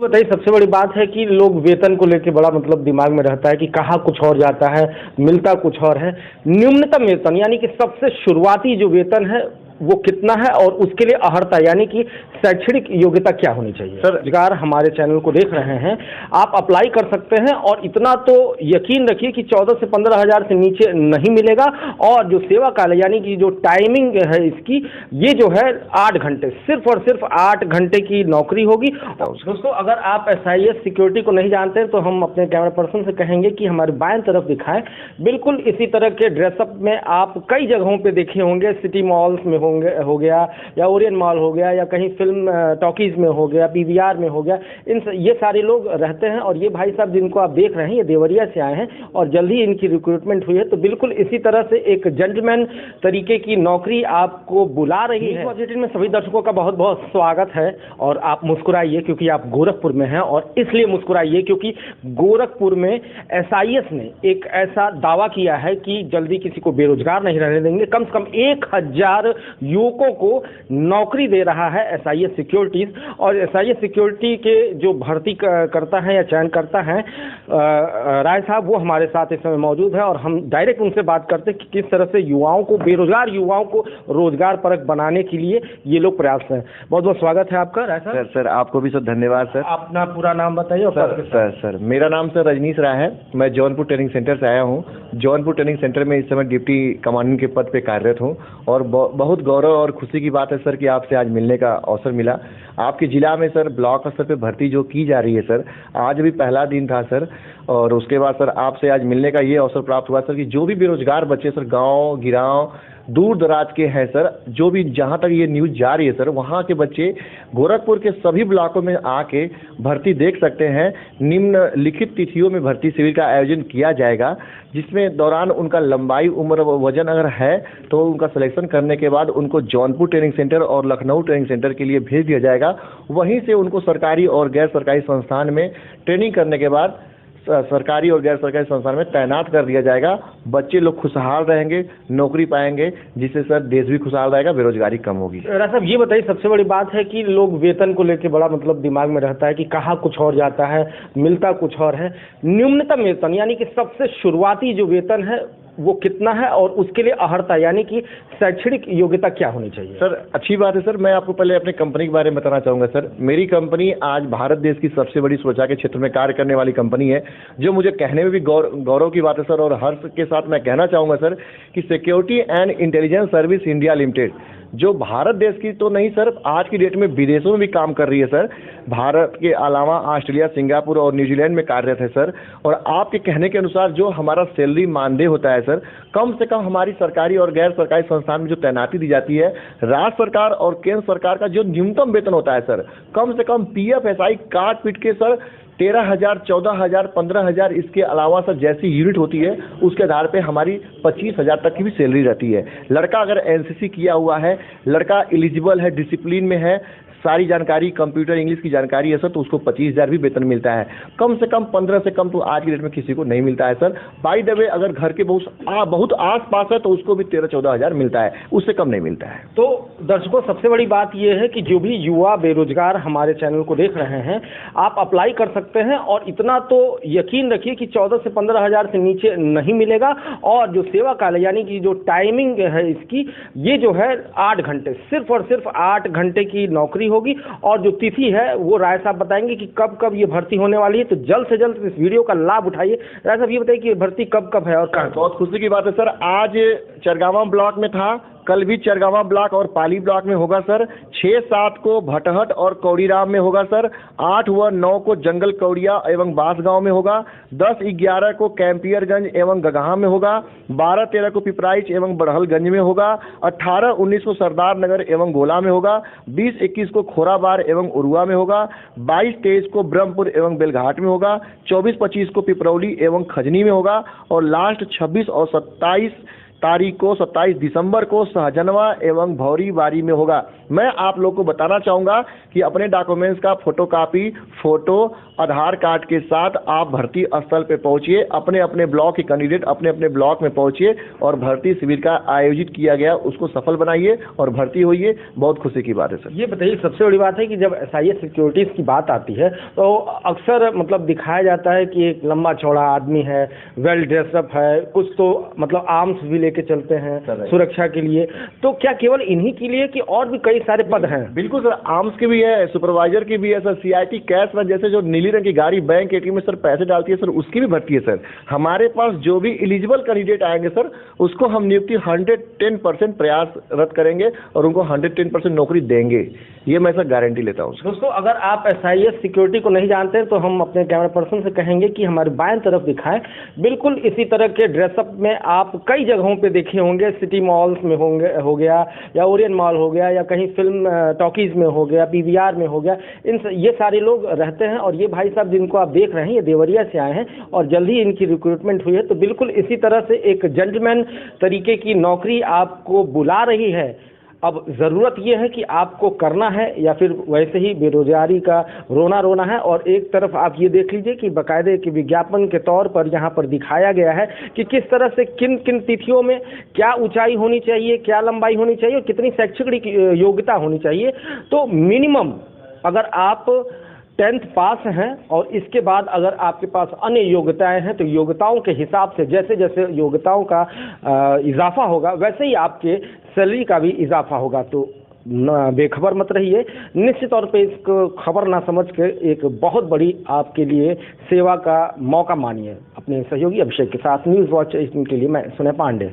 बताइए, सबसे बड़ी बात है कि लोग वेतन को लेके बड़ा मतलब दिमाग में रहता है कि कहाँ कुछ और जाता है, मिलता कुछ और है। न्यूनतम वेतन यानी कि सबसे शुरुआती जो वेतन है वो कितना है और उसके लिए अहर्ता यानी कि शैक्षणिक योग्यता क्या होनी चाहिए? सर, रोजगार हमारे चैनल को देख रहे हैं, आप अप्लाई कर सकते हैं और इतना तो यकीन रखिए कि 14 से 15 हज़ार से नीचे नहीं मिलेगा। और जो सेवा काल है यानी कि जो टाइमिंग है इसकी, ये जो है 8 घंटे, सिर्फ और सिर्फ 8 घंटे की नौकरी होगी। दोस्तों, अगर आप SIS सिक्योरिटी को नहीं जानते हैं तो हम अपने कैमरा पर्सन से कहेंगे कि हमारे बाएं तरफ दिखाएं। बिल्कुल इसी तरह के ड्रेसअप में आप कई जगहों पे देखे होंगे, सिटी मॉल्स में हो गया या ओरियन मॉल हो गया या कहीं फिल्म टॉकीज में हो गया, PVR में हो गया, ये सारे लोग रहते हैं। और ये भाई साहब जिनको आप देख रहे हैं ये देवरिया से आए हैं और जल्द ही इनकी रिक्रूटमेंट हुई है। तो बिल्कुल इसी तरह से एक जेंटलमैन तरीके की नौकरी आपको बुला रही है। पॉजिटिव में सभी दर्शकों का बहुत बहुत स्वागत है। और आप मुस्कुराइए क्योंकि आप गोरखपुर में हैं, और इसलिए मुस्कुराइए क्योंकि गोरखपुर में SIS ने एक ऐसा दावा किया है कि जल्दी किसी को बेरोजगार नहीं रहने देंगे। कम से कम 1000 युवकों को नौकरी दे रहा है SIS सिक्योरिटीज। और SIS सिक्योरिटी के जो भर्ती करता है या चयन करता है राय साहब, वो हमारे साथ इस समय मौजूद है और हम डायरेक्ट उनसे बात करते हैं कि किस तरह से युवाओं को, बेरोजगार युवाओं को रोजगार परक बनाने के लिए ये लोग प्रयास हैं। बहुत बहुत स्वागत है आपका राय साहब। सर आपको भी सर धन्यवाद सर। अपना पूरा नाम बताइए। सर मेरा नाम सर रजनीश राय है। मैं जौनपुर ट्रेनिंग सेंटर से आया हूँ। जौनपुर ट्रेनिंग सेंटर में इस समय डिप्टी कमांडेंट के पद पे कार्यरत हूँ और बहुत गौरव और खुशी की बात है सर कि आपसे आज मिलने का अवसर मिला। आपके ज़िला में सर ब्लॉक स्तर पे भर्ती जो की जा रही है सर, आज भी पहला दिन था सर। और उसके बाद सर आपसे आज मिलने का ये अवसर प्राप्त हुआ सर कि जो भी बेरोजगार बच्चे सर गांव गिराव दूर दराज के हैं सर, जो भी जहां तक ये न्यूज़ जा रही है सर, वहां के बच्चे गोरखपुर के सभी ब्लॉकों में आके भर्ती देख सकते हैं। निम्नलिखित तिथियों में भर्ती शिविर का आयोजन किया जाएगा, जिसमें दौरान उनका लंबाई, उम्र, वजन अगर है तो उनका सिलेक्शन करने के बाद उनको जौनपुर ट्रेनिंग सेंटर और लखनऊ ट्रेनिंग सेंटर के लिए भेज दिया जाएगा। वहीं से उनको सरकारी और गैर सरकारी संस्थान में ट्रेनिंग करने के बाद सरकारी और गैर सरकारी संस्थान में तैनात कर दिया जाएगा। बच्चे लोग खुशहाल रहेंगे, नौकरी पाएंगे, जिससे सर देश भी खुशहाल रहेगा, बेरोजगारी कम होगी। राय साहब, ये बताइए, सबसे बड़ी बात है कि लोग वेतन को लेके बड़ा मतलब दिमाग में रहता है कि कहाँ कुछ और जाता है, मिलता कुछ और है। न्यूनतम वेतन यानी कि सबसे शुरुआती जो वेतन है वो कितना है और उसके लिए अहर्ता यानी कि शैक्षणिक योग्यता क्या होनी चाहिए? सर अच्छी बात है सर। मैं आपको पहले अपने कंपनी के बारे में बताना चाहूँगा सर। मेरी कंपनी आज भारत देश की सबसे बड़ी सुरक्षा के क्षेत्र में कार्य करने वाली कंपनी है, जो मुझे कहने में भी गौरव की बात है सर। और हर्ष के साथ मैं कहना चाहूँगा सर कि security and intelligence service India limited, जो भारत देश की तो नहीं सर, आज की डेट में विदेशों में भी काम कर रही है सर। भारत के अलावा ऑस्ट्रेलिया, सिंगापुर और न्यूजीलैंड में कार्यरत है सर। और आपके कहने के अनुसार जो हमारा सैलरी मानदेय होता है सर, कम से कम हमारी सरकारी और गैर सरकारी संस्थान में जो तैनाती दी जाती है, राज्य सरकार और केंद्र सरकार का जो न्यूनतम वेतन होता है सर, कम से कम PF SI काट पीट के सर 13,000, 14,000, 15,000, इसके अलावा सर जैसी यूनिट होती है उसके आधार पे हमारी 25,000 तक की भी सैलरी रहती है। लड़का अगर NCC किया हुआ है, लड़का एलिजिबल है, डिसिप्लिन में है, सारी जानकारी कंप्यूटर इंग्लिश की जानकारी है सर, तो उसको 25,000 भी वेतन मिलता है। कम से कम 15 से कम तो आज की डेट में किसी को नहीं मिलता है सर। बाय द वे, अगर घर के बहुत आस पास है तो उसको भी 13-14 हज़ार मिलता है, उससे कम नहीं मिलता है। तो दर्शकों, सबसे बड़ी बात यह है कि जो भी युवा बेरोजगार हमारे चैनल को देख रहे हैं, आप अप्लाई कर सकते हैं और इतना तो यकीन रखिए कि 14 से 15 हज़ार से नीचे नहीं मिलेगा। और जो सेवा काल है यानी कि जो टाइमिंग है इसकी, ये जो है 8 घंटे, सिर्फ और सिर्फ 8 घंटे की नौकरी होगी। और जो तिथि है वो राय साहब बताएंगे कि कब कब ये भर्ती होने वाली है। तो जल्द से जल्द इस वीडियो का लाभ उठाइए। राय साहब, ये बताइए कि भर्ती कब कब है और कहाँ? बहुत खुशी की बात है सर। आज चरगावा ब्लॉक में था, कल भी चरगावा ब्लॉक और पाली ब्लॉक में होगा सर। 6-7 को भटहट और कौड़ीराम में होगा सर। 8 व 9 को जंगल कौड़िया एवं बांसगांव में होगा। 10-11 को कैंपियरगंज एवं गगहा में होगा। 12-13 को पिपराइच एवं बड़हलगंज में होगा। 18-19 को सरदार नगर एवं गोला में होगा। 20-21 को खोराबार एवं उरुआ में होगा। 22-23 को ब्रह्मपुर एवं बेलघाट में होगा। 24-25 को पिपरौली एवं खजनी में होगा। और लास्ट 26 और 27 तारीख को 27 दिसंबर को सहजनवा एवं भौरी बारी में होगा। मैं आप लोग को बताना चाहूँगा कि अपने डॉक्यूमेंट्स का फोटोकॉपी, फोटो, आधार कार्ड के साथ आप भर्ती स्थल पे पहुंचिए। अपने अपने ब्लॉक के कैंडिडेट अपने अपने ब्लॉक में पहुंचिए और भर्ती शिविर का आयोजित किया गया उसको सफल बनाइए और भर्ती होइए। बहुत खुशी की बात है सर। ये बताइए, सबसे बड़ी बात है कि जब SIS सिक्योरिटीज़ की बात आती है तो अक्सर मतलब दिखाया जाता है कि एक लंबा चौड़ा आदमी है, वेल ड्रेसअप है, कुछ तो मतलब आर्म्स भी लेके चलते हैं सुरक्षा के लिए। तो क्या केवल इन्हीं के लिए कि और भी कई सारे पद हैं? बिल्कुल सर, आर्म्स की भी है, सुपरवाइजर की भी है सर, CIT कैश में जैसे जो नीली रंग की गाड़ी बैंक ATM में सर पैसे डालती है सर, उसकी भी भर्ती है सर। हमारे पास जो भी एलिजिबल कैंडिडेट आएंगे सर उसको हम नियुक्ति 110% प्रयासरत करेंगे और उनको 110% नौकरी देंगे। ये मैं सर गारंटी लेता हूँ। दोस्तों, अगर आप SIS सिक्योरिटी को नहीं जानते हैं तो हम अपने कैमरा पर्सन से कहेंगे कि हमारे बाएं तरफ दिखाएं। बिल्कुल इसी तरह के ड्रेसअप में आप कई जगहों पे देखे होंगे, सिटी मॉल्स में हो गया या ओरियन मॉल हो गया या कहीं फिल्म टॉकीज में हो गया, PVR में हो गया, ये सारे लोग रहते हैं। और ये भाई साहब जिनको आप देख रहे हैं ये देवरिया से आए हैं और जल्द ही इनकी रिक्रूटमेंट हुई है। तो बिल्कुल इसी तरह से एक जेंटलमैन तरीके की नौकरी आपको बुला रही है। अब ज़रूरत ये है कि आपको करना है या फिर वैसे ही बेरोजगारी का रोना है। और एक तरफ आप ये देख लीजिए कि बाकायदे के विज्ञापन के तौर पर यहाँ पर दिखाया गया है कि किस तरह से किन किन तिथियों में क्या ऊंचाई होनी चाहिए, क्या लंबाई होनी चाहिए और कितनी शैक्षणिक योग्यता होनी चाहिए। तो मिनिमम अगर आप 10th पास हैं और इसके बाद अगर आपके पास अन्य योग्यताएं हैं तो योग्यताओं के हिसाब से जैसे जैसे योग्यताओं का इजाफा होगा वैसे ही आपके सैलरी का भी इजाफा होगा। तो बेखबर मत रहिए, निश्चित तौर पे इसको खबर ना समझ के एक बहुत बड़ी आपके लिए सेवा का मौका मानिए। अपने सहयोगी अभिषेक के साथ न्यूज़ वॉच के लिए मैं सुनय पांडे।